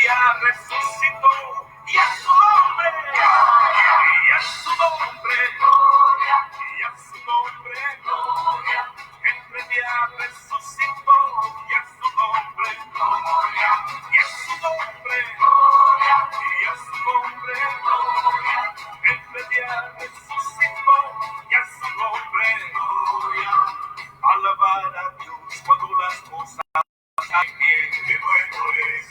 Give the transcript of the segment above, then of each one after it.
día resucitó y a su nombre, y a su nombre, y a su nombre, entre día resucitó y a su nombre, y a su nombre, y a su nombre, entre día resucitó y a su nombre, alabar a Dios cuando las cosas están bien, qué bueno es.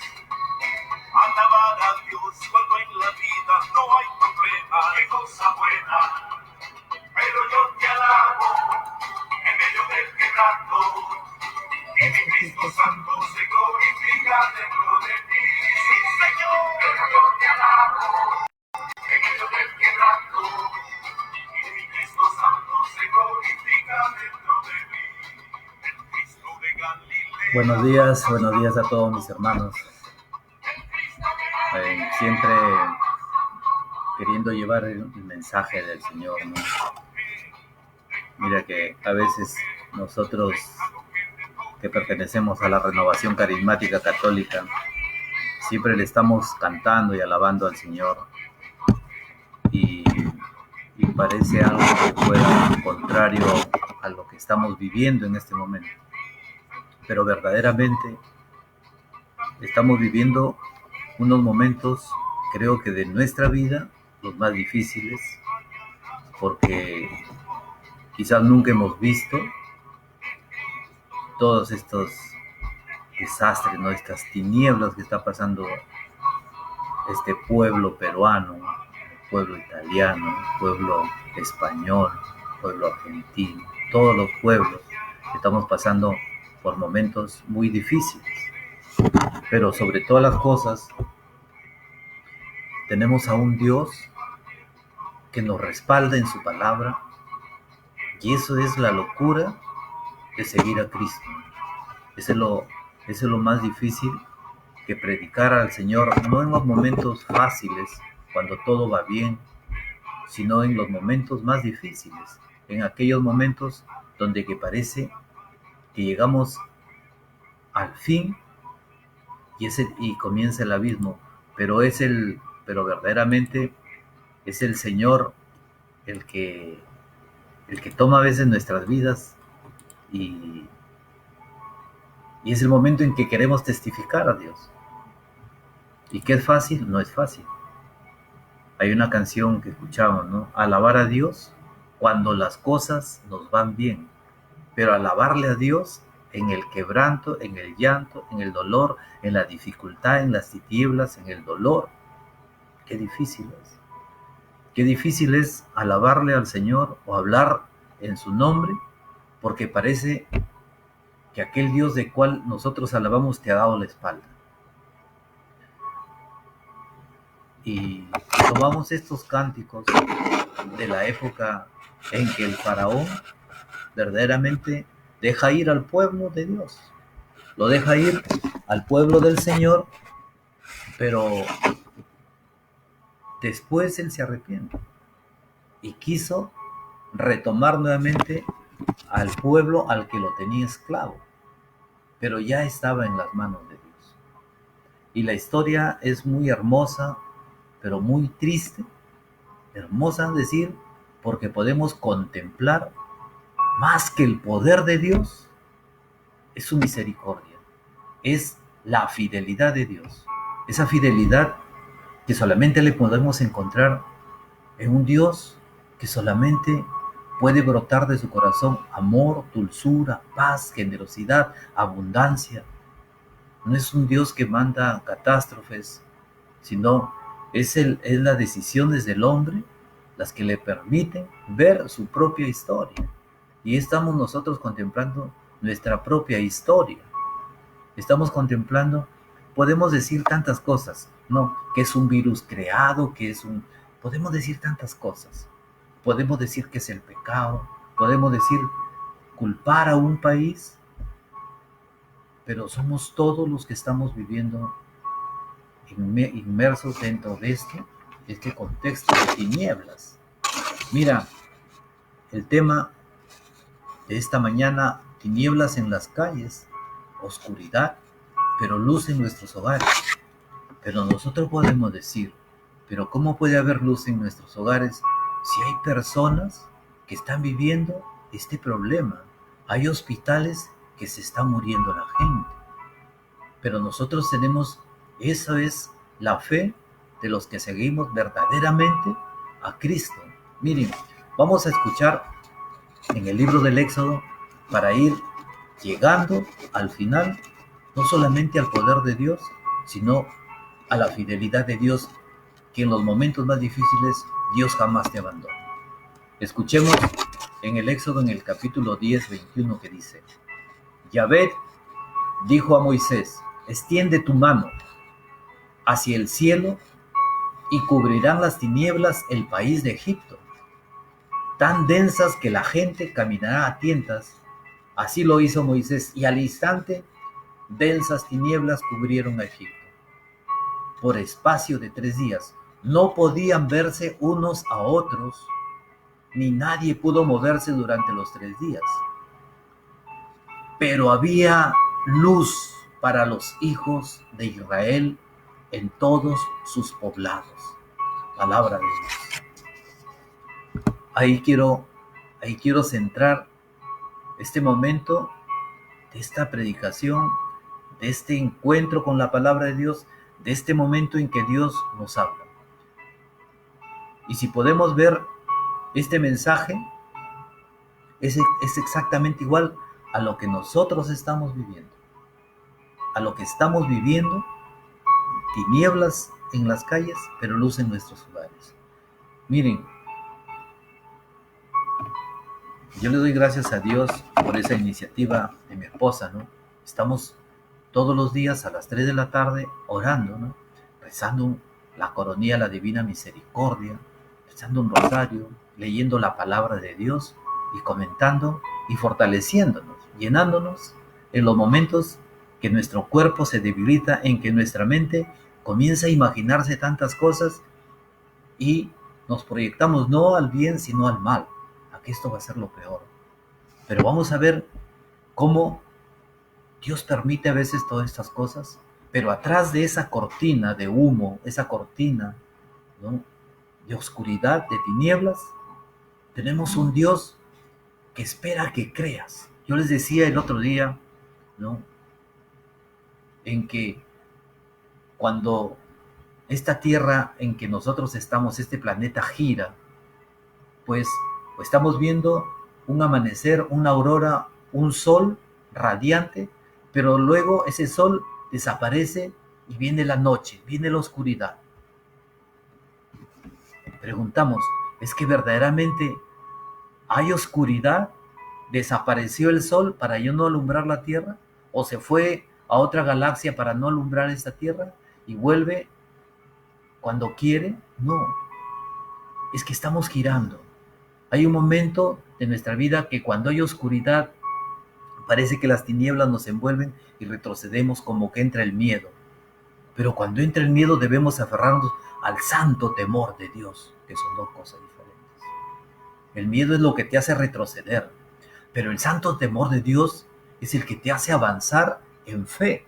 Alabar a Dios cuando en la vida no hay problema, qué cosa buena. Pero yo te alabo en medio del quebranto, y mi Cristo Santo se glorifica dentro de ti. Sí, Señor, pero yo te alabo en medio del quebranto, y mi Cristo Santo se glorifica dentro de mí. El Cristo de Galilea. Buenos días a todos mis hermanos. Siempre queriendo llevar el mensaje del Señor, ¿no? Mira que a veces nosotros que pertenecemos a la Renovación Carismática Católica siempre le estamos cantando y alabando al Señor y parece algo que fuera contrario a lo que estamos viviendo en este momento, pero verdaderamente estamos viviendo unos momentos, creo que de nuestra vida, los más difíciles, porque quizás nunca hemos visto todos estos desastres, ¿no? Estas tinieblas que está pasando este pueblo peruano, pueblo italiano, pueblo español, pueblo argentino, todos los pueblos estamos pasando por momentos muy difíciles. Pero sobre todas las cosas, tenemos a un Dios que nos respalda en su palabra, y eso es la locura de seguir a Cristo. Eso es lo más difícil, que predicar al Señor, no en los momentos fáciles, cuando todo va bien, sino en los momentos más difíciles, en aquellos momentos donde que parece que llegamos al fin y comienza el abismo, pero verdaderamente es el Señor el que toma a veces nuestras vidas y es el momento en que queremos testificar a Dios. ¿Y qué es fácil? No es fácil. Hay una canción que escuchamos, ¿no? Alabar a Dios cuando las cosas nos van bien, pero alabarle a Dios en el quebranto, en el llanto, en el dolor, en la dificultad, en las tinieblas, en el dolor. Qué difícil es. Qué difícil es alabarle al Señor o hablar en su nombre, porque parece que aquel Dios de cual nosotros alabamos te ha dado la espalda. Y tomamos estos cánticos de la época en que el faraón verdaderamente deja ir al pueblo de Dios, lo deja ir al pueblo del Señor, pero después él se arrepiente y quiso retomar nuevamente al pueblo al que lo tenía esclavo, pero ya estaba en las manos de Dios. Y la historia es muy hermosa, pero muy triste. Hermosa, es decir, porque podemos contemplar más que el poder de Dios, es su misericordia, es la fidelidad de Dios. Esa fidelidad que solamente le podemos encontrar en un Dios que solamente puede brotar de su corazón amor, dulzura, paz, generosidad, abundancia. No es un Dios que manda catástrofes, sino es las decisiones del hombre las que le permiten ver su propia historia. Y estamos nosotros contemplando nuestra propia historia. Estamos contemplando, podemos decir tantas cosas, ¿no? Que es un virus creado, podemos decir tantas cosas. Podemos decir que es el pecado, podemos decir culpar a un país, pero somos todos los que estamos viviendo inmersos dentro de este contexto de tinieblas. Mira, el tema de esta mañana: tinieblas en las calles, oscuridad, pero luz en nuestros hogares. Pero nosotros podemos decir, pero ¿cómo puede haber luz en nuestros hogares si hay personas que están viviendo este problema? Hay hospitales que se está muriendo la gente. Pero nosotros tenemos, eso es la fe de los que seguimos verdaderamente a Cristo. Miren, vamos a escuchar en el libro del Éxodo para ir llegando al final, no solamente al poder de Dios, sino a la fidelidad de Dios, que en los momentos más difíciles Dios jamás te abandona. Escuchemos en el Éxodo, en el capítulo 10, 21, que dice: Yahvé dijo a Moisés: extiende tu mano hacia el cielo y cubrirán las tinieblas el país de Egipto, tan densas que la gente caminará a tientas. Así lo hizo Moisés, y al instante densas tinieblas cubrieron a Egipto. Por espacio de 3 días no podían verse unos a otros, ni nadie pudo moverse durante los 3 días. Pero había luz para los hijos de Israel en todos sus poblados. Palabra de Dios. Ahí quiero centrar este momento de esta predicación, de este encuentro con la palabra de Dios, de este momento en que Dios nos habla. Y si podemos ver este mensaje, es exactamente igual a lo que nosotros estamos viviendo. A lo que estamos viviendo, tinieblas en las calles, pero luz en nuestros hogares. Miren, yo le doy gracias a Dios por esa iniciativa de mi esposa, ¿no? Estamos todos los días a las 3 de la tarde orando, ¿no? Rezando la coronilla, la divina misericordia, rezando un rosario, leyendo la palabra de Dios y comentando y fortaleciéndonos, llenándonos en los momentos que nuestro cuerpo se debilita, en que nuestra mente comienza a imaginarse tantas cosas y nos proyectamos no al bien sino al mal, a que esto va a ser lo peor. Pero vamos a ver cómo Dios permite a veces todas estas cosas, pero atrás de esa cortina de humo, esa cortina, ¿no?, de oscuridad, de tinieblas, tenemos un Dios que espera que creas. Yo les decía el otro día, ¿no?, en que cuando esta tierra en que nosotros estamos, este planeta gira, pues estamos viendo un amanecer, una aurora, un sol radiante, pero luego ese sol desaparece y viene la noche, viene la oscuridad. Preguntamos, ¿es que verdaderamente hay oscuridad? ¿Desapareció el sol para yo no alumbrar la tierra? ¿O se fue a otra galaxia para no alumbrar esta tierra y vuelve cuando quiere? No, es que estamos girando. Hay un momento de nuestra vida que cuando hay oscuridad parece que las tinieblas nos envuelven y retrocedemos, como que entra el miedo. Pero cuando entra el miedo debemos aferrarnos al santo temor de Dios, que son dos cosas diferentes. El miedo es lo que te hace retroceder, pero el santo temor de Dios es el que te hace avanzar en fe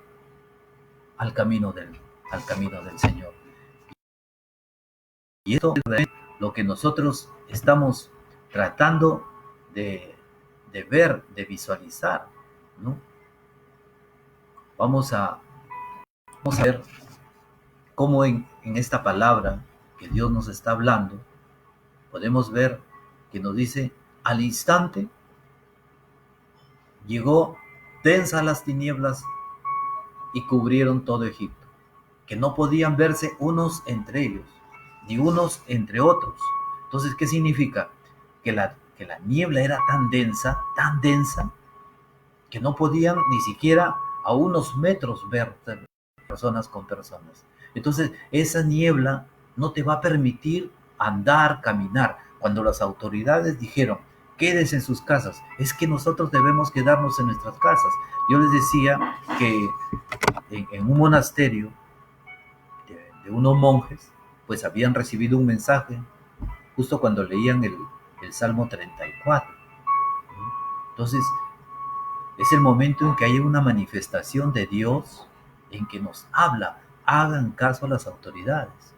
al camino del Señor. Y esto es lo que nosotros estamos tratando de ver, de visualizar, ¿no? Vamos a ver cómo en esta palabra que Dios nos está hablando, podemos ver que nos dice: al instante llegó densa las tinieblas y cubrieron todo Egipto, que no podían verse unos entre ellos, ni unos entre otros. Entonces, ¿qué significa? Que la niebla era tan densa, que no podían ni siquiera a unos metros ver personas con personas. Entonces, esa niebla no te va a permitir andar, caminar. Cuando las autoridades dijeron, quédense en sus casas, es que nosotros debemos quedarnos en nuestras casas. Yo les decía que en un monasterio de unos monjes, pues habían recibido un mensaje justo cuando leían el Salmo 34. Entonces, es el momento en que hay una manifestación de Dios, en que nos habla hagan caso a las autoridades.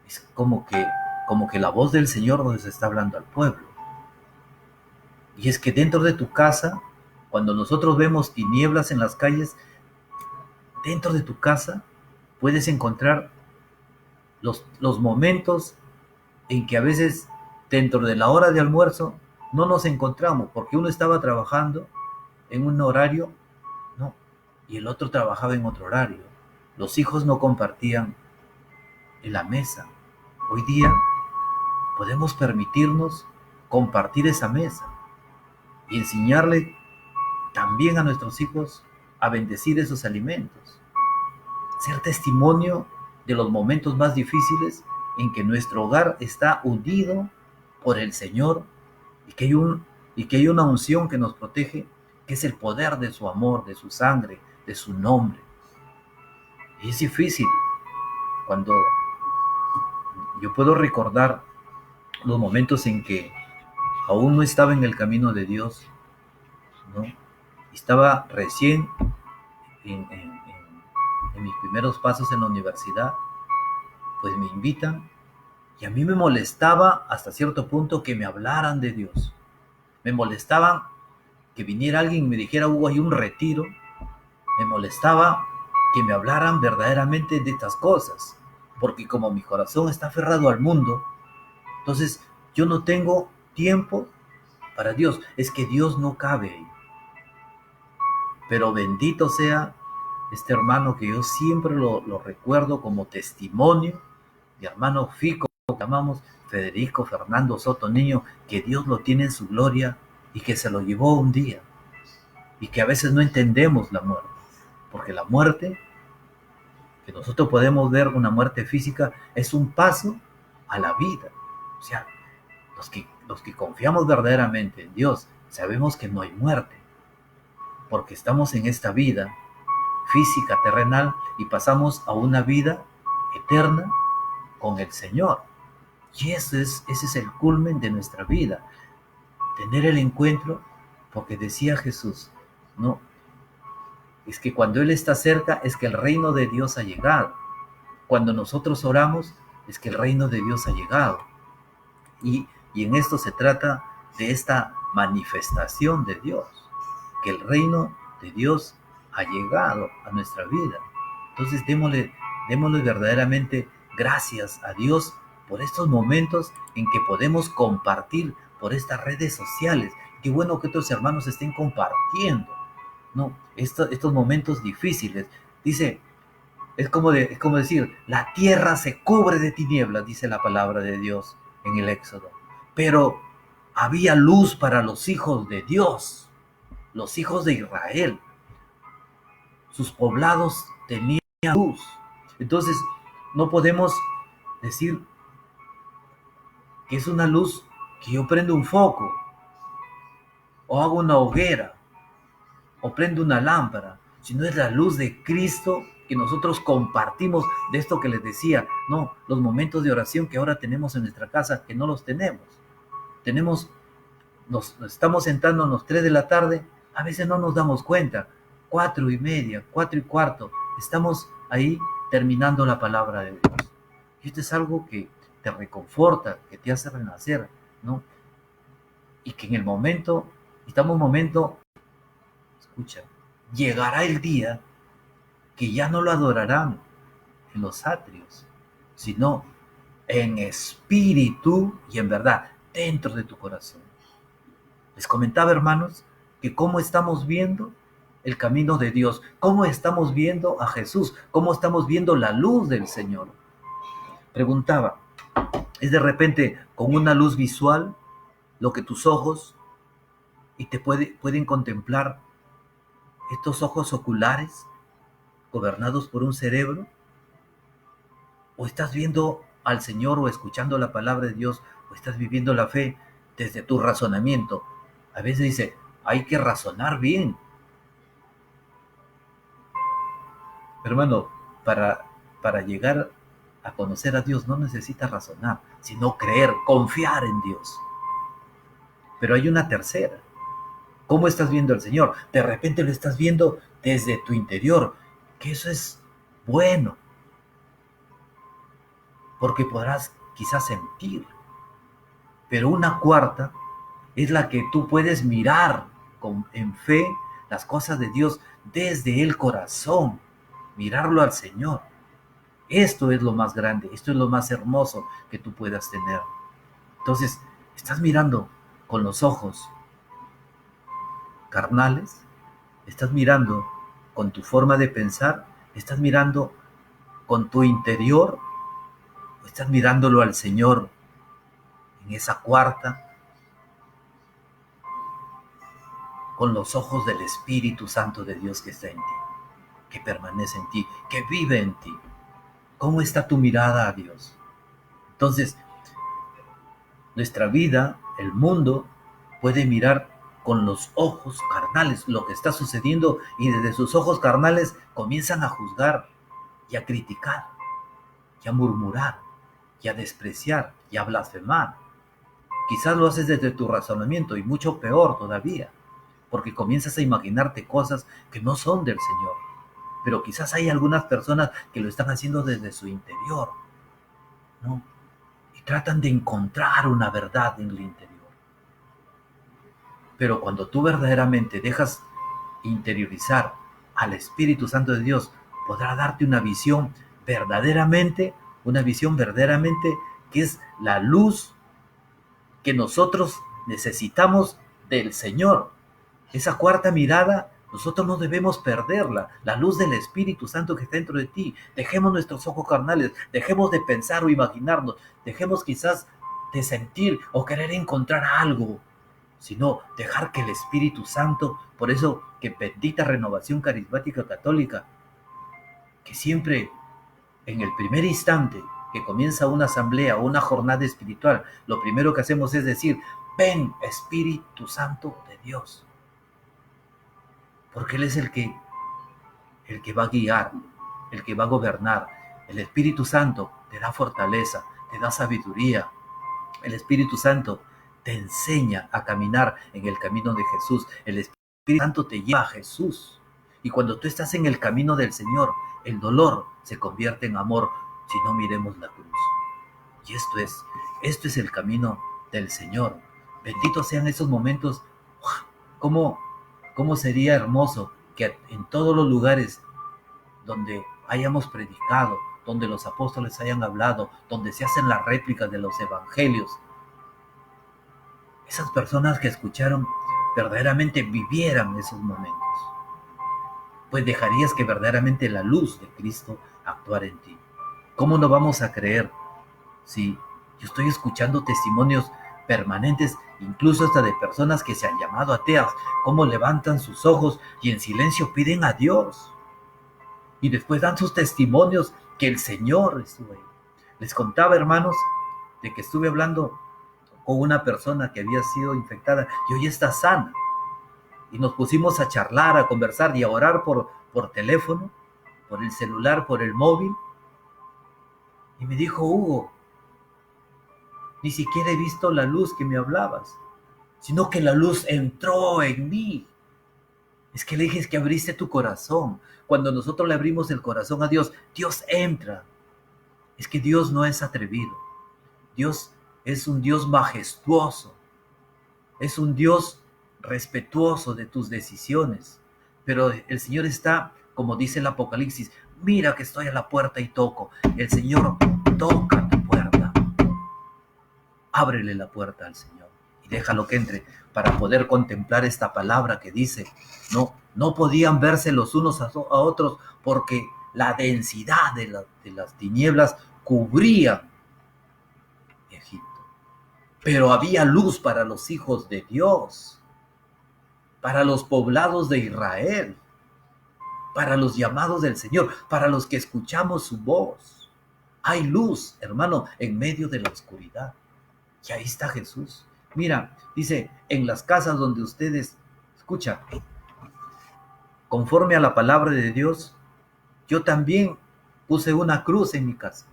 Es como que la voz del Señor nos está hablando al pueblo. Y es que dentro de tu casa, cuando nosotros vemos tinieblas en las calles, dentro de tu casa puedes encontrar los momentos en que a veces dentro de la hora de almuerzo no nos encontramos porque uno estaba trabajando en un horario, no, y el otro trabajaba en otro horario. Los hijos no compartían en la mesa. Hoy día podemos permitirnos compartir esa mesa y enseñarle también a nuestros hijos a bendecir esos alimentos. Ser testimonio de los momentos más difíciles en que nuestro hogar está unido por el Señor y que hay una unción que nos protege, que es el poder de su amor, de su sangre, de su nombre. Y es difícil cuando yo puedo recordar los momentos en que aún no estaba en el camino de Dios, ¿no? Estaba recién en mis primeros pasos en la universidad, pues me invitan y a mí me molestaba hasta cierto punto que me hablaran de Dios. Me molestaba que viniera alguien y me dijera, Hugo, hay un retiro. Me molestaba que me hablaran verdaderamente de estas cosas, porque como mi corazón está aferrado al mundo, entonces yo no tengo tiempo para Dios. Es que Dios no cabe ahí. Pero bendito sea este hermano que yo siempre lo recuerdo como testimonio, mi hermano Fico, que llamamos Federico Fernando Soto Niño, que Dios lo tiene en su gloria y que se lo llevó un día, y que a veces no entendemos la muerte, porque la muerte, que nosotros podemos ver una muerte física, es un paso a la vida. O sea, los que confiamos verdaderamente en Dios, sabemos que no hay muerte, porque estamos en esta vida física, terrenal, y pasamos a una vida eterna con el Señor. Y ese es el culmen de nuestra vida, tener el encuentro, porque decía Jesús, no, es que cuando Él está cerca es que el reino de Dios ha llegado. Cuando nosotros oramos es que el reino de Dios ha llegado. Y en esto se trata de esta manifestación de Dios, que el reino de Dios ha llegado a nuestra vida. Entonces démosle verdaderamente gracias a Dios por estos momentos en que podemos compartir por estas redes sociales. Qué bueno que otros hermanos estén compartiendo, ¿no? Estos momentos difíciles. Dice, es como decir, la tierra se cubre de tinieblas, dice la palabra de Dios en el Éxodo. Pero había luz para los hijos de Dios, los hijos de Israel. Sus poblados tenían luz. Entonces, no podemos decir que es una luz que yo prendo un foco, o hago una hoguera, o prendo una lámpara, sino es la luz de Cristo que nosotros compartimos, de esto que les decía, no, los momentos de oración que ahora tenemos en nuestra casa, que no los tenemos. Nos estamos sentando a las 3 de la tarde, a veces no nos damos cuenta, 4:30, 4:15, estamos ahí terminando la palabra de Dios. Y esto es algo que te reconforta, que te hace renacer, ¿no? Y que en el momento, escucha, llegará el día que ya no lo adorarán en los atrios, sino en espíritu y en verdad, dentro de tu corazón. Les comentaba, hermanos, que cómo estamos viendo el camino de Dios, cómo estamos viendo a Jesús, cómo estamos viendo la luz del Señor. Preguntaba, ¿es de repente con una luz visual lo que tus ojos y te pueden contemplar estos ojos oculares gobernados por un cerebro? ¿O estás viendo al Señor o escuchando la palabra de Dios o estás viviendo la fe desde tu razonamiento? A veces dice, hay que razonar bien. Hermano, para llegar a conocer a Dios no necesitas razonar, sino creer, confiar en Dios. Pero hay una tercera. ¿Cómo estás viendo al Señor? De repente lo estás viendo desde tu interior, que eso es bueno, porque podrás quizás sentir, pero una cuarta es la que tú puedes mirar en fe las cosas de Dios desde el corazón, mirarlo al Señor. Esto es lo más grande, esto es lo más hermoso que tú puedas tener. Entonces, estás mirando con los ojos carnales, estás mirando con tu forma de pensar, estás mirando con tu interior, o estás mirándolo al Señor en esa cuarta, con los ojos del Espíritu Santo de Dios que está en ti, que permanece en ti, que vive en ti. ¿Cómo está tu mirada a Dios? Entonces, nuestra vida, el mundo, puede mirar con los ojos carnales lo que está sucediendo y desde sus ojos carnales comienzan a juzgar y a criticar y a murmurar y a despreciar y a blasfemar. Quizás lo haces desde tu razonamiento y mucho peor todavía, porque comienzas a imaginarte cosas que no son del Señor. Pero quizás hay algunas personas que lo están haciendo desde su interior, ¿no? Y tratan de encontrar una verdad en el interior. Pero cuando tú verdaderamente dejas interiorizar al Espíritu Santo de Dios, podrá darte una visión verdaderamente que es la luz que nosotros necesitamos del Señor. Esa cuarta mirada, nosotros no debemos perderla, la luz del Espíritu Santo que está dentro de ti. Dejemos nuestros ojos carnales, dejemos de pensar o imaginarnos, dejemos quizás de sentir o querer encontrar algo, sino dejar que el Espíritu Santo, por eso que bendita Renovación Carismática Católica, que siempre en el primer instante que comienza una asamblea o una jornada espiritual, lo primero que hacemos es decir, ven Espíritu Santo de Dios, porque Él es el que va a guiar, el que va a gobernar. El Espíritu Santo te da fortaleza, te da sabiduría. El Espíritu Santo te enseña a caminar en el camino de Jesús. El Espíritu Santo te lleva a Jesús. Y cuando tú estás en el camino del Señor, el dolor se convierte en amor, si no miremos la cruz. Y esto es el camino del Señor. Benditos sean esos momentos. ¿Cómo sería hermoso que en todos los lugares donde hayamos predicado, donde los apóstoles hayan hablado, donde se hacen las réplicas de los evangelios, esas personas que escucharon verdaderamente vivieran esos momentos? Pues dejarías que verdaderamente la luz de Cristo actuara en ti. ¿Cómo no vamos a creer si yo estoy escuchando testimonios permanentes, incluso hasta de personas que se han llamado ateas, cómo levantan sus ojos y en silencio piden a Dios? Y después dan sus testimonios que el Señor estuvo ahí. Les contaba, hermanos, de que estuve hablando con una persona que había sido infectada y hoy está sana. Y nos pusimos a charlar, a conversar y a orar por teléfono, por el celular, por el móvil. Y me dijo, Hugo, ni siquiera he visto la luz que me hablabas, sino que la luz entró en mí. Es que le dije, es que abriste tu corazón. Cuando nosotros le abrimos el corazón a Dios, Dios entra. Es que Dios no es atrevido. Dios es un Dios majestuoso. Es un Dios respetuoso de tus decisiones. Pero el Señor está, como dice el Apocalipsis, mira que estoy a la puerta y toco. El Señor toca tu puerta. Ábrele la puerta al Señor y déjalo que entre para poder contemplar esta palabra que dice, no podían verse los unos a otros porque la densidad de las tinieblas cubría Egipto. Pero había luz para los hijos de Dios, para los poblados de Israel, para los llamados del Señor, para los que escuchamos su voz. Hay luz, hermano, en medio de la oscuridad. Y ahí está Jesús. Mira, dice, en las casas donde ustedes, escucha, conforme a la palabra de Dios, yo también puse una cruz en mi casa,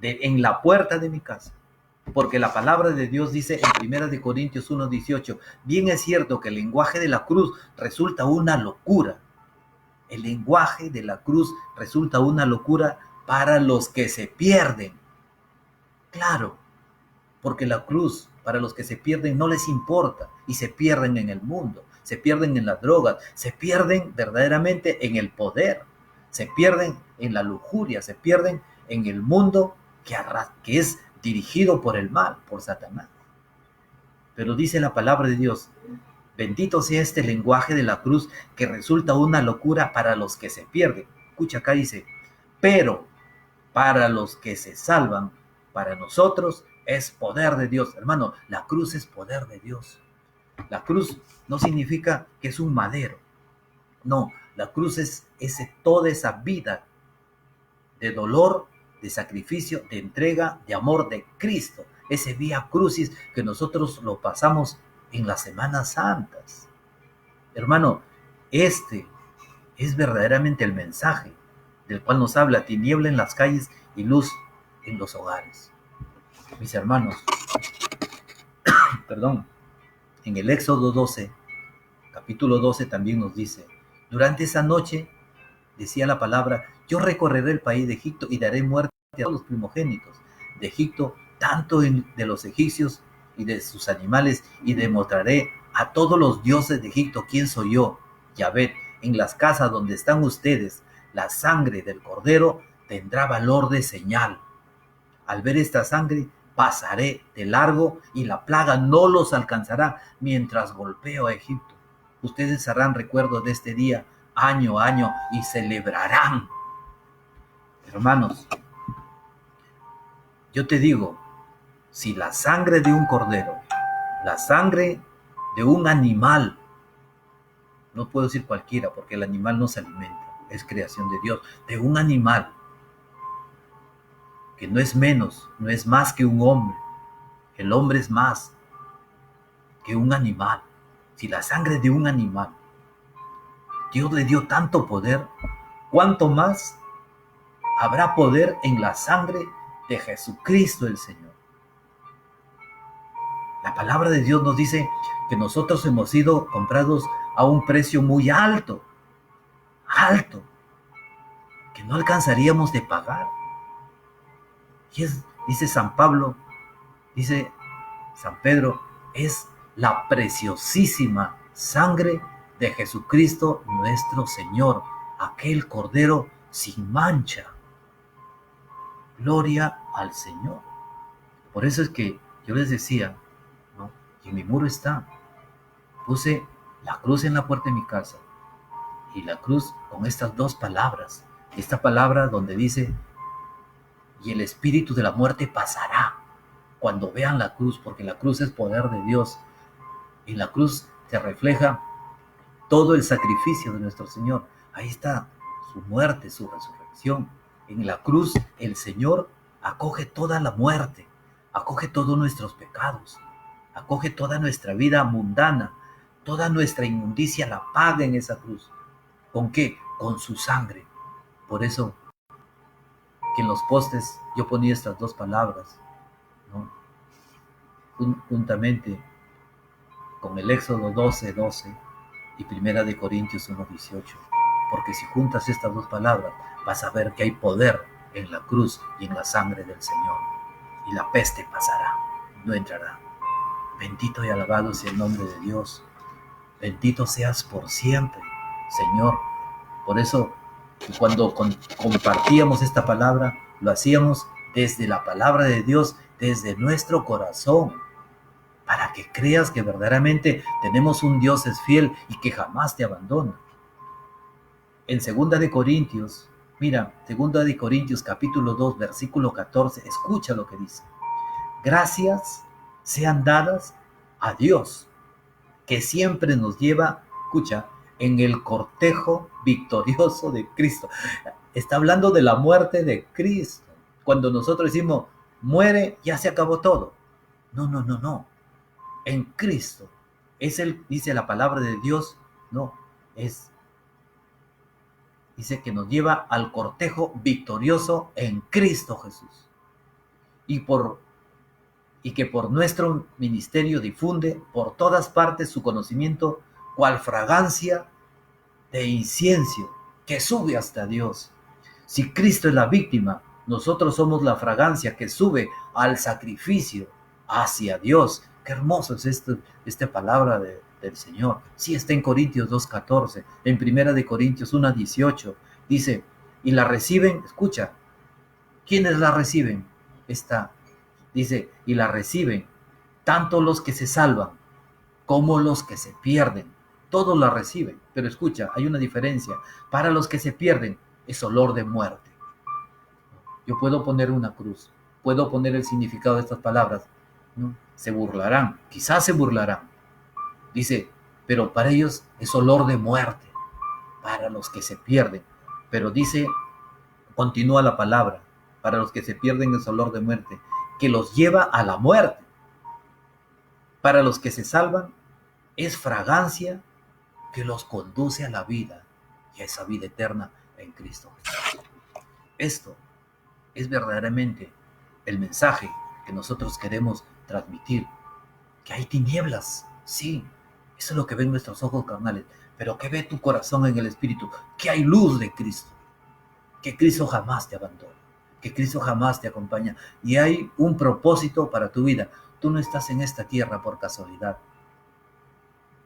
en la puerta de mi casa. Porque la palabra de Dios dice en 1 Corintios 1:18, bien es cierto que el lenguaje de la cruz resulta una locura, El lenguaje de la cruz resulta una locura para los que se pierden. Claro, porque la cruz para los que se pierden no les importa y se pierden en el mundo, se pierden en las drogas, se pierden verdaderamente en el poder, se pierden en la lujuria, se pierden en el mundo que es dirigido por el mal, por Satanás. Pero dice la palabra de Dios, bendito sea este lenguaje de la cruz que resulta una locura para los que se pierden. Escucha acá dice, pero para los que se salvan, para nosotros es poder de Dios. Hermano, la cruz es poder de Dios. La cruz no significa que es un madero. No, la cruz es toda esa vida de dolor, de sacrificio, de entrega, de amor de Cristo. Ese vía crucis que nosotros lo pasamos en las Semanas Santas. Hermano, este es verdaderamente el mensaje del cual nos habla tiniebla en las calles y luz en los hogares. Mis hermanos, perdón, en el Éxodo 12, capítulo 12 también nos dice, durante esa noche, decía la palabra, yo recorreré el país de Egipto y daré muerte a todos los primogénitos de Egipto, tanto de los egipcios y de sus animales, y demostraré a todos los dioses de Egipto quién soy yo, Yahvé. En las casas donde están ustedes, la sangre del cordero tendrá valor de señal. Al ver esta sangre, pasaré de largo y la plaga no los alcanzará mientras golpeo a Egipto. Ustedes harán recuerdo de este día año a año y celebrarán. Hermanos, yo te digo, si la sangre de un cordero, la sangre de un animal, no puedo decir cualquiera porque el animal no se alimenta, es creación de Dios, de un animal que no es menos, no es más que un hombre, el hombre es más que un animal. Si la sangre de un animal, Dios le dio tanto poder, ¿cuánto más habrá poder en la sangre de Jesucristo el Señor? La palabra de Dios nos dice que nosotros hemos sido comprados a un precio muy alto, que no alcanzaríamos de pagar. Y dice San Pablo, dice San Pedro, es la preciosísima sangre de Jesucristo nuestro Señor, aquel Cordero sin mancha. Gloria al Señor. Por eso es que yo les decía, ¿no? Y en mi muro está, puse la cruz en la puerta de mi casa, y la cruz con estas dos palabras, esta palabra donde dice, y el espíritu de la muerte pasará cuando vean la cruz, porque la cruz es poder de Dios, y la cruz se refleja todo el sacrificio de nuestro Señor. Ahí está su muerte, su resurrección. En la cruz el Señor acoge toda la muerte, acoge todos nuestros pecados, acoge toda nuestra vida mundana, toda nuestra inmundicia la paga en esa cruz. ¿Con qué? Con su sangre. Por eso que en los postes yo ponía estas dos palabras, ¿no? Juntamente con el Éxodo 12:12 y Primera de Corintios 1:18, porque si juntas estas dos palabras vas a ver que hay poder en la cruz y en la sangre del Señor, y la peste pasará, no entrará. Bendito y alabado sea el nombre de Dios, bendito seas por siempre, Señor. Por eso cuando compartíamos esta palabra, lo hacíamos desde la palabra de Dios, desde nuestro corazón, para que creas que verdaderamente tenemos un Dios es fiel y que jamás te abandona. En 2 de Corintios, mira, 2 de Corintios capítulo 2, versículo 14, escucha lo que dice. Gracias sean dadas a Dios, que siempre nos lleva, escucha, en el cortejo victorioso de Cristo. Está hablando de la muerte de Cristo. Cuando nosotros decimos, muere, ya se acabó todo. No. En Cristo. Dice la palabra de Dios, dice que nos lleva al cortejo victorioso en Cristo Jesús. Y que por nuestro ministerio difunde por todas partes su conocimiento, cual fragancia de incienso que sube hasta Dios. Si Cristo es la víctima, nosotros somos la fragancia que sube al sacrificio hacia Dios. Qué hermoso es esta palabra del Señor. Sí, está en Corintios 2:14, en Primera de Corintios 1:18. Dice, y la reciben, escucha, ¿quiénes la reciben? Dice, y la reciben tanto los que se salvan como los que se pierden. Todos la reciben, pero escucha, hay una diferencia. Para los que se pierden es olor de muerte. Yo puedo poner una cruz, puedo poner el significado de estas palabras, ¿no? Se burlarán, quizás se burlarán. Dice, pero para ellos es olor de muerte, para los que se pierden. Pero dice, continúa la palabra, para los que se pierden es olor de muerte, que los lleva a la muerte. Para los que se salvan es fragancia que los conduce a la vida y a esa vida eterna en Cristo Jesús. Esto es verdaderamente el mensaje que nosotros queremos transmitir, que hay tinieblas, sí, eso es lo que ven nuestros ojos carnales, pero que ve tu corazón en el Espíritu, que hay luz de Cristo, que Cristo jamás te abandona, que Cristo jamás te acompaña, y hay un propósito para tu vida. Tú no estás en esta tierra por casualidad,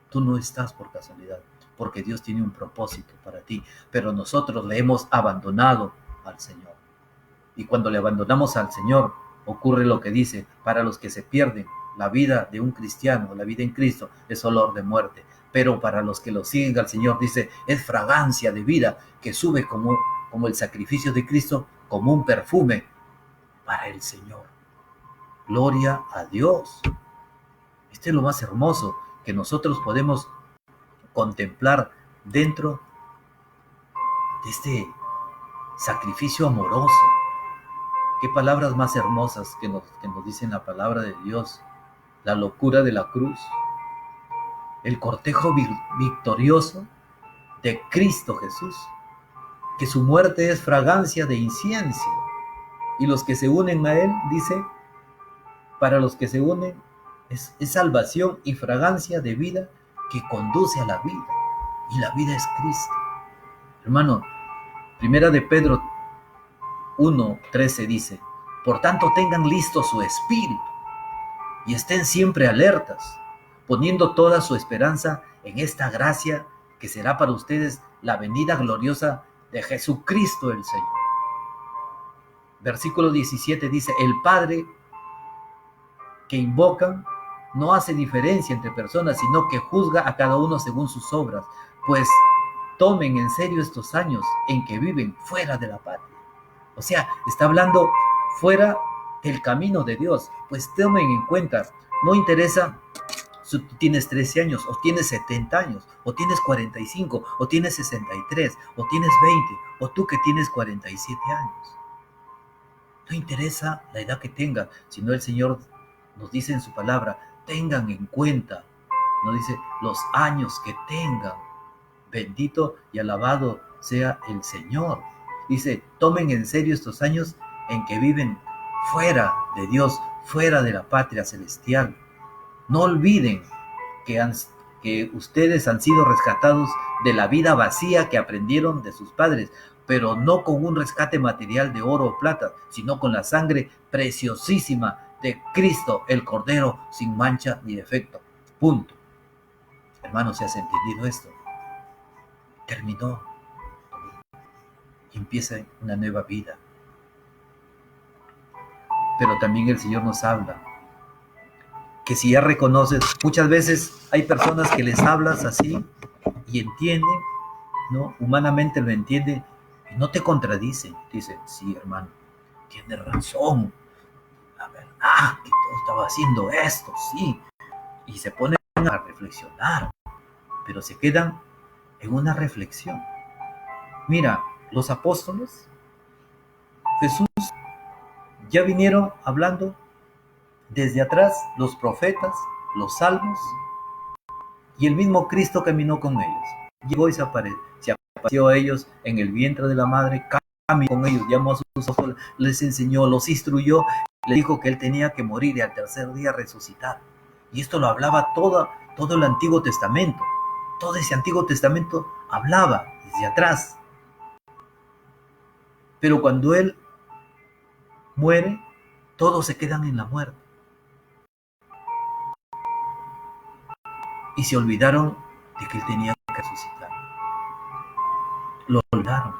tú no estás por casualidad, porque Dios tiene un propósito para ti, pero nosotros le hemos abandonado al Señor. Y cuando le abandonamos al Señor, ocurre lo que dice, para los que se pierden, la vida de un cristiano, la vida en Cristo, es olor de muerte. Pero para los que lo siguen al Señor, dice, es fragancia de vida que sube como el sacrificio de Cristo, como un perfume para el Señor. Gloria a Dios. Este es lo más hermoso que nosotros podemos contemplar dentro de este sacrificio amoroso. Qué palabras más hermosas que nos dicen la palabra de Dios. La locura de la cruz. El cortejo victorioso de Cristo Jesús. Que su muerte es fragancia de incienso. Y los que se unen a Él, dice, para los que se unen es salvación y fragancia de vida que conduce a la vida. Y la vida es Cristo. Hermano, Primera de Pedro 1:13 dice, por tanto tengan listo su espíritu y estén siempre alertas, poniendo toda su esperanza en esta gracia que será para ustedes la venida gloriosa de Jesucristo el Señor. Versículo 17 dice, el Padre que invocan no hace diferencia entre personas, sino que juzga a cada uno según sus obras, pues tomen en serio estos años en que viven fuera de la patria. O sea, está hablando fuera del camino de Dios. Pues tomen en cuenta, no interesa si tú tienes 13 años, o tienes 70 años, o tienes 45, o tienes 63, o tienes 20, o tú que tienes 47 años. No interesa la edad que tengas, sino el Señor nos dice en su palabra, tengan en cuenta, nos dice, los años que tengan. Bendito y alabado sea el Señor. Dice, tomen en serio estos años en que viven fuera de Dios, fuera de la patria celestial. No olviden que ustedes han sido rescatados de la vida vacía que aprendieron de sus padres, pero no con un rescate material de oro o plata, sino con la sangre preciosísima de Cristo, el Cordero, sin mancha ni defecto. Punto. Hermanos, ¿se has entendido esto? Terminó. Y empieza una nueva vida. Pero también el Señor nos habla que si ya reconoces, muchas veces hay personas que les hablas así y entienden, ¿no? Humanamente lo entienden y no te contradicen. Dicen, sí, hermano, tienes razón. La verdad que yo estaba haciendo esto, sí. Y se ponen a reflexionar, pero se quedan en una reflexión. Mira, los apóstoles, Jesús, ya vinieron hablando desde atrás, los profetas, los salmos, y el mismo Cristo caminó con ellos. Llegó y se apareció a ellos en el vientre de la madre, caminó con ellos, llamó a sus apóstoles, les enseñó, los instruyó, les dijo que él tenía que morir y al tercer día resucitar. Y esto lo hablaba todo el Antiguo Testamento. Todo ese Antiguo Testamento hablaba desde atrás Pero cuando él muere, todos se quedan en la muerte. Y se olvidaron de que él tenía que resucitar. Lo olvidaron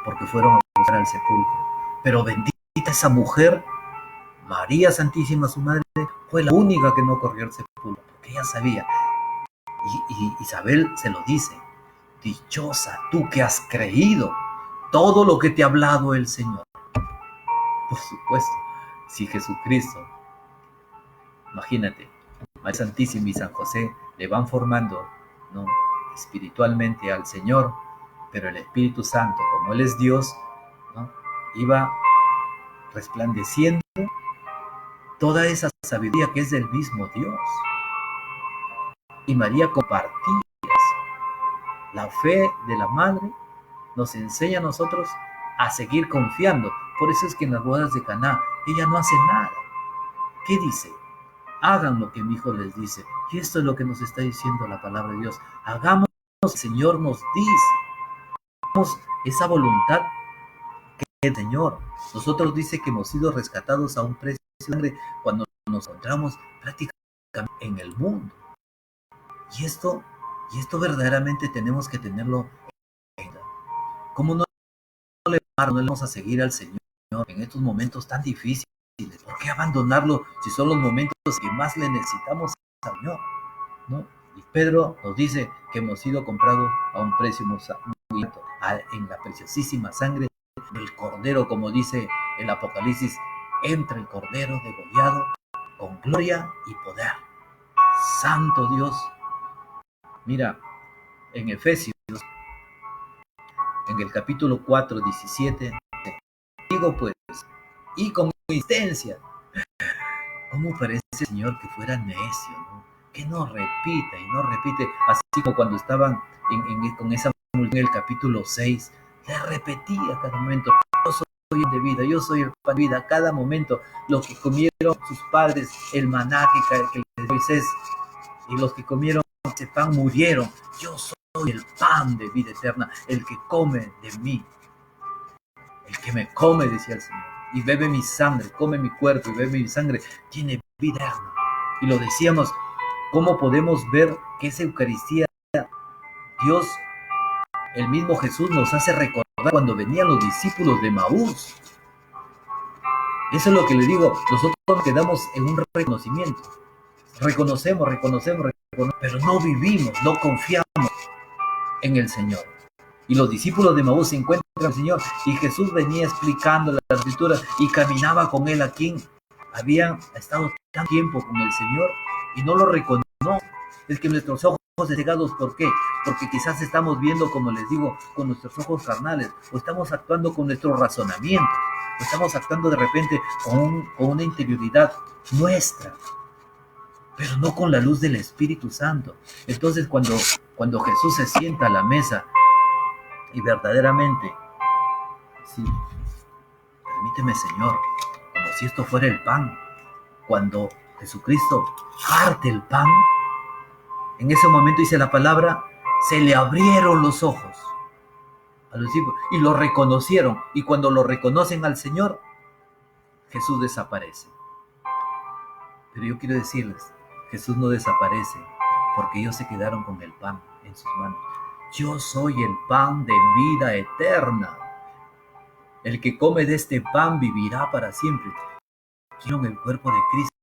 porque fueron a buscar al sepulcro. Pero bendita esa mujer, María Santísima, su madre, fue la única que no corrió al sepulcro, porque ella sabía. Y Isabel se lo dice: dichosa tú que has creído todo lo que te ha hablado el Señor. Por supuesto, si Jesucristo, imagínate, María Santísima y San José le van formando, ¿no?, espiritualmente al Señor, pero el Espíritu Santo, como Él es Dios, ¿no?, iba resplandeciendo toda esa sabiduría que es del mismo Dios. Y María compartía la fe de la madre, nos enseña a nosotros a seguir confiando. Por eso es que en las bodas de Caná ella no hace nada. ¿Qué dice? Hagan lo que mi hijo les dice. Y esto es lo que nos está diciendo la palabra de Dios. Hagamos lo que el Señor nos dice. Hagamos esa voluntad que el Señor. Nosotros dice que hemos sido rescatados a un precio de sangre cuando nos encontramos prácticamente en el mundo. Y esto verdaderamente tenemos que tenerlo en cuenta. ¿Cómo no le vamos a seguir al Señor en estos momentos tan difíciles? ¿Por qué abandonarlo si son los momentos que más le necesitamos al Señor, ¿no? Y Pedro nos dice que hemos sido comprados a un precio muy alto, en la preciosísima sangre del Cordero, como dice el Apocalipsis: entra el Cordero degollado con gloria y poder. Santo Dios. Mira, en Efesios, en el capítulo 4, 17, digo pues, y con insistencia, ¿cómo parece el Señor que fuera necio, ¿no?, que no repita y no repite, así como cuando estaban con esa multitud en el capítulo 6, le repetía a cada momento: yo soy el pan de vida, yo soy el pan de vida. A cada momento, lo que comieron sus padres, el maná que les dio Moisés, y los que comieron ese pan murieron. Yo soy el pan de vida eterna, el que come de mí, el que me come, decía el Señor, y bebe mi sangre, come mi cuerpo y bebe mi sangre, tiene vida eterna. Y lo decíamos, ¿cómo podemos ver que esa Eucaristía, Dios, el mismo Jesús, nos hace recordar cuando venían los discípulos de Maús? Eso es lo que le digo, nosotros nos quedamos en un reconocimiento. Reconocemos, pero no vivimos, no confiamos en el Señor. Y los discípulos de Maús se encuentran con el Señor, y Jesús venía explicando las escrituras y caminaba con él, a quien habían estado tanto tiempo con el Señor y no lo reconoce. Es que nuestros ojos cegados, ¿por qué? Porque quizás estamos viendo, como les digo, con nuestros ojos carnales, o estamos actuando con nuestros razonamientos, o estamos actuando de repente con una interioridad nuestra, pero no con la luz del Espíritu Santo. Entonces, cuando Jesús se sienta a la mesa y verdaderamente, sí, permíteme, Señor, como si esto fuera el pan, cuando Jesucristo parte el pan, en ese momento, dice la palabra, se le abrieron los ojos a los discípulos y lo reconocieron. Y cuando lo reconocen al Señor, Jesús desaparece. Pero yo quiero decirles, Jesús no desaparece porque ellos se quedaron con el pan en sus manos. Yo soy el pan de vida eterna. El que come de este pan vivirá para siempre. Quiero el cuerpo de Cristo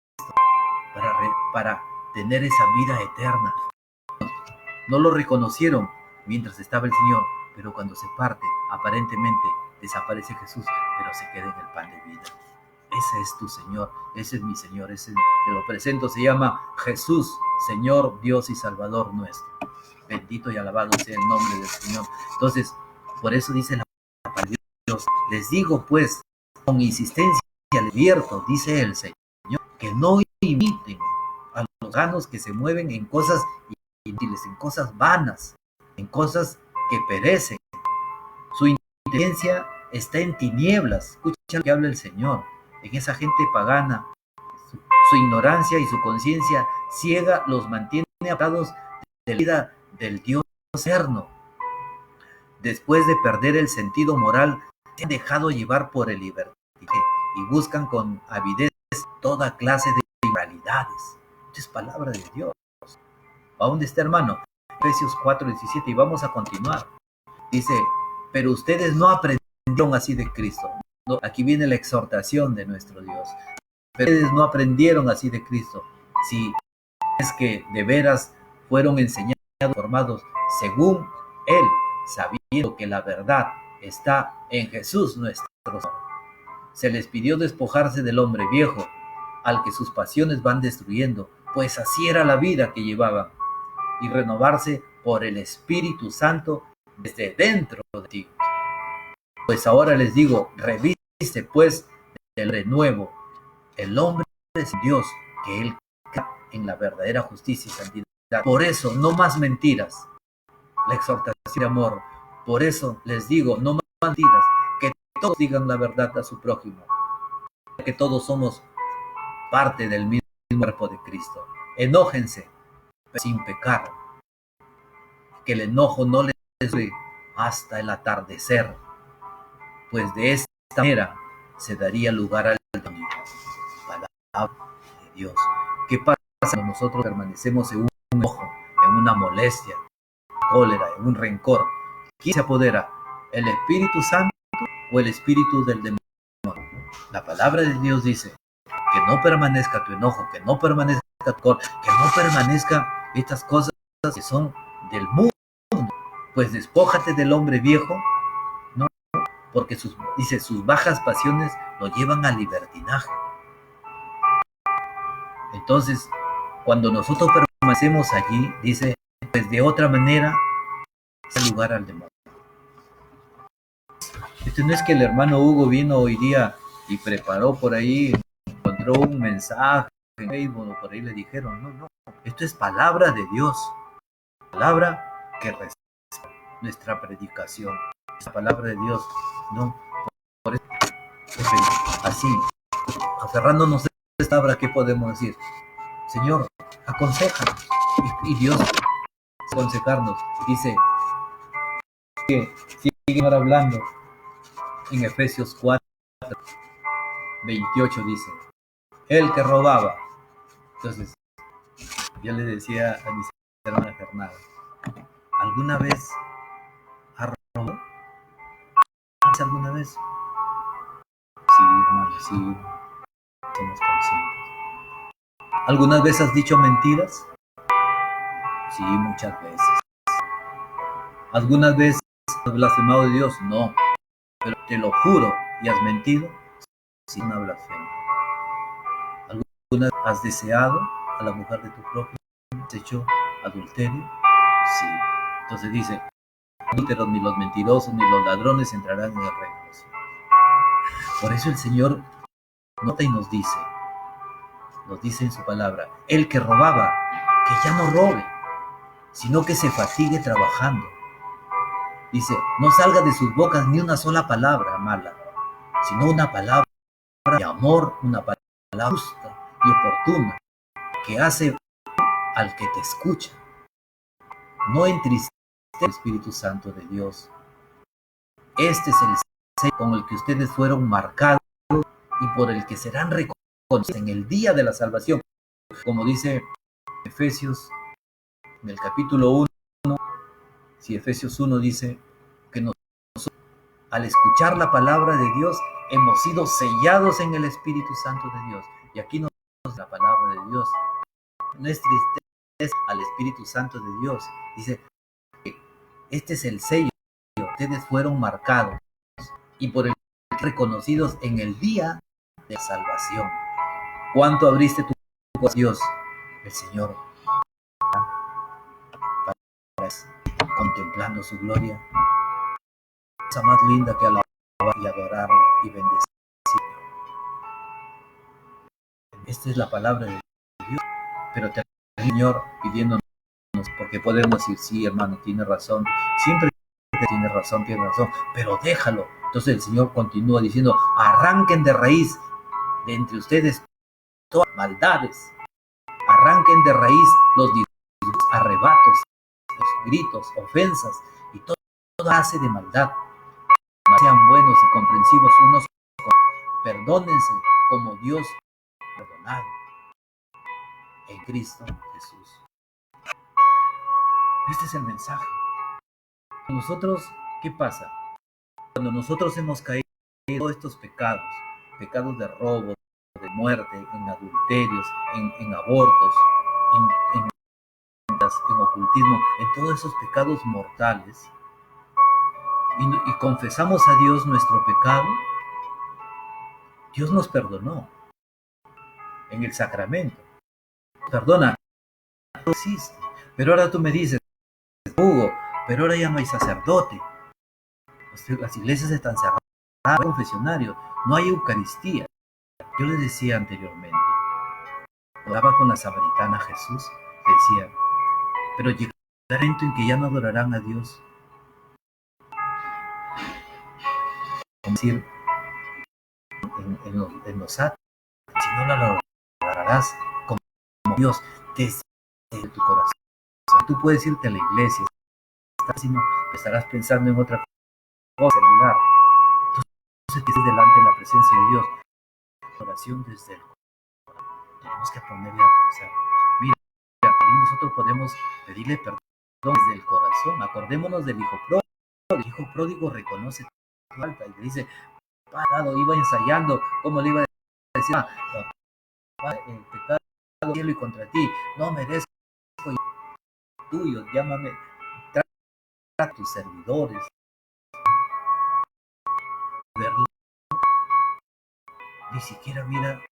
para tener esa vida eterna. No lo reconocieron mientras estaba el Señor, pero cuando se parte, aparentemente desaparece Jesús, pero se queda en el pan de vida. Ese es tu Señor, ese es mi Señor, ese te lo presento, se llama Jesús, Señor, Dios y Salvador nuestro. Bendito y alabado sea el nombre del Señor. Entonces, por eso dice la palabra de Dios: les digo pues, con insistencia le advierto, dice el Señor, que no imiten a los ganos que se mueven en cosas inútiles, en cosas vanas, en cosas que perecen. Su inteligencia está en tinieblas. Escucha lo que habla el Señor. En esa gente pagana, su ignorancia y su conciencia ciega los mantiene apartados de la vida del Dios eterno. Después de perder el sentido moral Se han dejado llevar por el libertinaje y buscan con avidez toda clase de inmoralidades. Esto es palabra de Dios. ¿A dónde está, hermano? Efesios 4:17, y vamos a continuar. Dice, pero ustedes no aprendieron así de Cristo. No, aquí viene la exhortación de nuestro Dios. Pero ustedes no aprendieron así de Cristo. Si es que de veras fueron enseñados, formados según Él, sabiendo que la verdad está en Jesús nuestro Señor. Se les pidió despojarse del hombre viejo, al que sus pasiones van destruyendo, pues así era la vida que llevaban, y renovarse por el Espíritu Santo desde dentro de ti. Pues ahora les digo, reviste pues del renuevo, el hombre es Dios, que Él crea en la verdadera justicia y santidad. Por eso, no más mentiras, la exhortación de amor. Por eso les digo, no más mentiras, que todos digan la verdad a su prójimo, que todos somos parte del mismo cuerpo de Cristo. Enójense, pero sin pecar, que el enojo no les dure hasta el atardecer, pues de esta manera se daría lugar al demonio. Palabra de Dios. ¿Qué pasa cuando nosotros permanecemos en un enojo, en una molestia, cólera, en un rencor? ¿Quién se apodera? ¿El Espíritu Santo o el espíritu del demonio? La palabra de Dios dice que no permanezca tu enojo, que no permanezca tu rencor, que no permanezca estas cosas que son del mundo. Pues despójate del hombre viejo, ¿no? Porque sus bajas pasiones lo llevan al libertinaje. Entonces, cuando nosotros permanecemos allí, dice, pues de otra manera, es lugar al demonio. Esto no es que el hermano Hugo vino hoy día y preparó por ahí, encontró un mensaje en Facebook o por ahí le dijeron, no. Esto es palabra de Dios, palabra que respalda nuestra predicación. Esa palabra de Dios, no. Por eso, así, aferrándonos a esta palabra, ¿qué podemos decir? Señor, aconséjanos. Y Dios aconsejarnos. Dice que sigue hablando en Efesios 4:28 dice, el que robaba. Entonces, yo le decía a mi hermana Fernanda, ¿alguna vez ha robado? ¿Alguna vez? Sí, hermano, sí, somos conscientes. ¿Algunas veces has dicho mentiras? Sí, muchas veces. ¿Algunas veces has blasfemado de Dios? No, pero te lo juro, ¿y has mentido? Sí, una blasfemia. ¿Alguna vez has deseado a la mujer de tu prójimo? ¿Has hecho adulterio? Sí. Entonces dice, ni los mentirosos ni los ladrones entrarán en el reino de los cielos. Por eso el Señor nota y nos dice en su palabra, el que robaba, que ya no robe, sino que se fatigue trabajando. Dice, no salga de sus bocas ni una sola palabra mala, sino una palabra de amor, una palabra justa y oportuna, que hace al que te escucha. No entristece el Espíritu Santo de Dios. Este es el sello con el que ustedes fueron marcados y por el que serán reconocidos en el día de la salvación. Como dice Efesios, en el capítulo 1, si Efesios 1 dice que nosotros, al escuchar la palabra de Dios, hemos sido sellados en el Espíritu Santo de Dios. Y aquí nos dice la palabra de Dios. No es tristeza al Espíritu Santo de Dios. Dice que este es el sello. Ustedes fueron marcados y por el que reconocidos en el día de salvación. ¿Cuánto abriste tu corazón a Dios? El Señor, contemplando su gloria, cosa más linda que alabar y adorarle y bendecir. Esta es la palabra de Dios, pero te el Señor pidiéndonos, porque podemos decir, sí, hermano, tiene razón, siempre tiene razón, pero déjalo. Entonces el Señor continúa diciendo, arranquen de raíz de entre ustedes todas las maldades, arranquen de raíz los arrebatos, los gritos, ofensas y toda clase de maldad. sean buenos y comprensivos unos con otros. Perdónense como Dios ha perdonado en Cristo Jesús. Este es el mensaje. Nosotros, ¿qué pasa? Cuando nosotros hemos caído en todos estos pecados, pecados de robo, de muerte, en adulterios, en abortos, en ocultismo, en todos esos pecados mortales, y confesamos a Dios nuestro pecado, Dios nos perdonó en el sacramento. Perdona, no existe. Pero ahora tú me dices, Hugo, pero ahora ya no hay sacerdote. Las iglesias están cerradas, no hay confesionario, no hay Eucaristía. Yo les decía anteriormente, hablaba con la samaritana Jesús, decía, pero llegará el momento en que ya no adorarán a Dios. Es decir, en los actos, si no la adorarás como Dios desde tu corazón. Tú puedes irte a la iglesia, estarás pensando en otra cosa, celular. Entonces, que estés delante de la presencia de Dios, oración desde el corazón. Tenemos que ponerle a pensar. Mira, nosotros podemos pedirle perdón desde el corazón. Acordémonos del hijo pródigo. El hijo pródigo reconoce tu falta y le dice, pagado, iba ensayando, ¿cómo le iba a decir? El pecado del cielo y contra ti, no merezco tuyo, llámame, trata a tus servidores, verlo, ni siquiera mira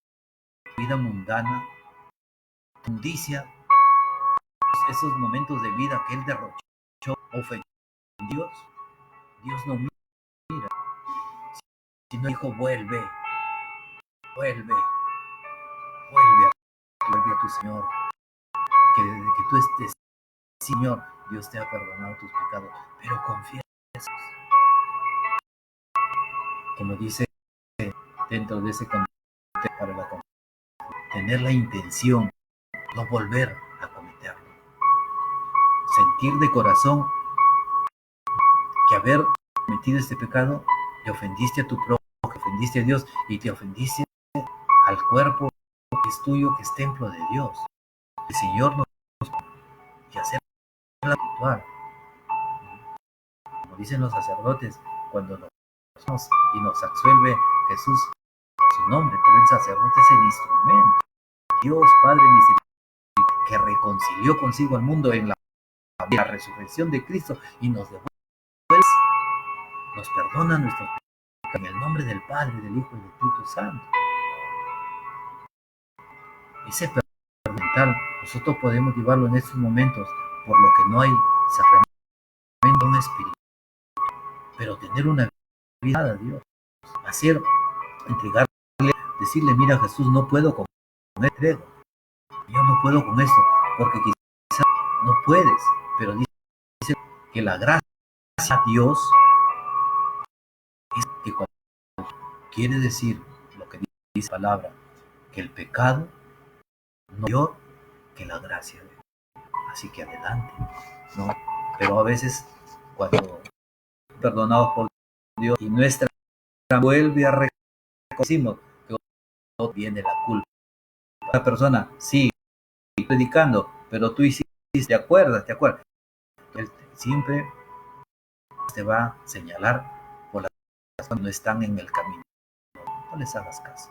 vida mundana, mundicia, esos momentos de vida que él derrochó, ofendió a Dios. Dios no mira, sino dijo, vuelve a tu Señor, que desde que tú estés, Señor, Dios te ha perdonado tus pecados, pero confiesa, como dice dentro de ese contexto, para la confianza, tener la intención, no volver a cometerlo, sentir de corazón que haber cometido este pecado, te ofendiste a tu prójimo, ofendiste a Dios y te ofendiste al cuerpo que es tuyo, que es templo de Dios. El Señor nos y hacer la ritual. Como dicen los sacerdotes, cuando nos y nos absuelve Jesús su nombre, pero el sacerdote es el instrumento. Dios Padre misericordioso, que reconcilió consigo al mundo en la resurrección de Cristo y nos devuelve, nos perdona nuestros pecados en el nombre del Padre, del Hijo y del Espíritu Santo. Ese perdón mental nosotros podemos llevarlo en estos momentos, por lo que no hay sacramento espiritual, pero tener una vida a Dios, hacer, entregarle, decirle, mira Jesús, no puedo con esto, yo no puedo con esto, porque quizás no puedes, pero dice que la gracia de Dios es que quiere decir lo que dice la palabra, que el pecado no es mayor que la gracia de Dios. Así que adelante, ¿no? Pero a veces cuando perdonados por Dios y nuestra vuelve a reconocer que viene la culpa. La persona sigue predicando, pero tú hiciste, ¿te acuerdas? Él siempre te va a señalar por las cosas que no están en el camino. No les hagas caso,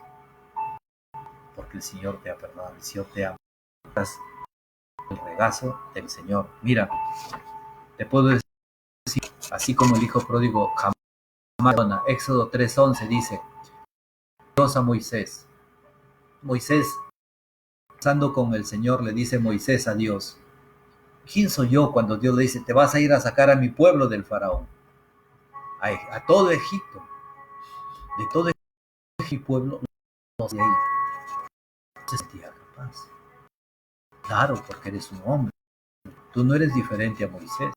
porque el Señor te ha perdonado, el Señor te ama. El regazo del Señor. Mira, te puedo decir, así como el hijo pródigo jamás perdona. Éxodo 3:11 dice, Dios a Moisés, pasando con el Señor, le dice Moisés a Dios, ¿quién soy yo? Cuando Dios le dice, te vas a ir a sacar a mi pueblo del faraón, a todo Egipto, de todo mi pueblo, no se sentía capaz. Claro, porque eres un hombre. Tú no eres diferente a Moisés,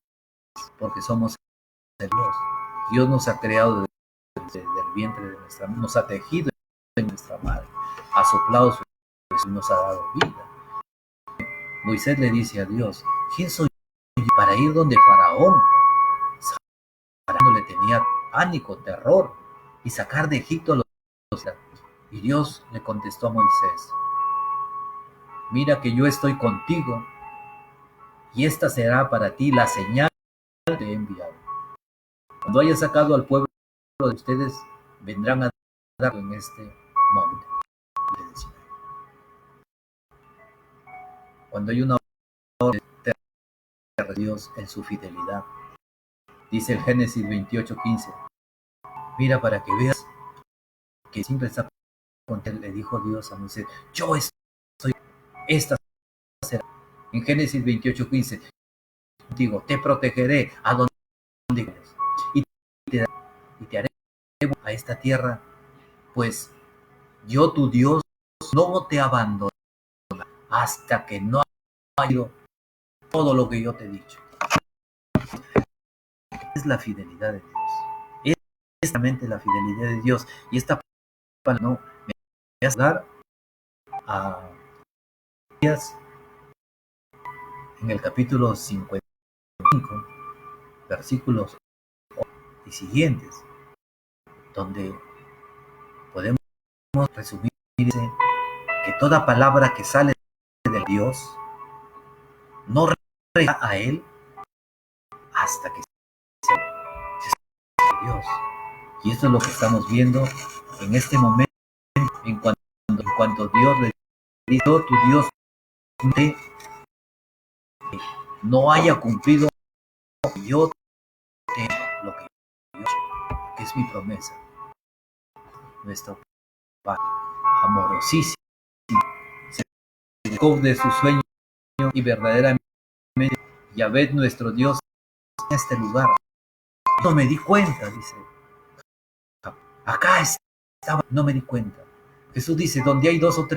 porque somos de Dios. Dios nos ha creado desde el vientre de nuestra madre, nos ha tejido en nuestra madre, ha soplado su espíritu y nos ha dado vida. Moisés le dice a Dios, ¿quién soy yo para ir donde Faraón? Faraón le tenía pánico, terror y sacar de Egipto los. Y Dios le contestó a Moisés: mira que yo estoy contigo y esta será para ti la señal que te he enviado. Cuando haya sacado al pueblo de ustedes, vendrán a darlo en este monte. Cuando hay una orden de Dios en su fidelidad, dice el Génesis 28:15, mira para que veas que siempre está con él. Le dijo Dios a Moisés: yo estoy, esta será. En Génesis 28:15, contigo, te protegeré a donde vayas y te haré a esta tierra, pues yo tu Dios no te abandono hasta que no haya ido todo lo que yo te he dicho. Es la fidelidad de Dios. Es realmente la fidelidad de Dios. Y esta palabra no me voy a dar a Isaías en el capítulo 55, versículos y siguientes, donde podemos resumir que toda palabra que sale de Dios no regresa a Él hasta que sea de Dios. Y esto es lo que estamos viendo en este momento, en cuanto Dios le dice: tu Dios no haya cumplido yo lo que yo, que es mi promesa. Nuestro Padre amorosísimo se dedicó de su sueño y verdaderamente Yahvé nuestro Dios en este lugar. No me di cuenta, dice. Acá estaba, no me di cuenta. Jesús dice: donde hay dos o tres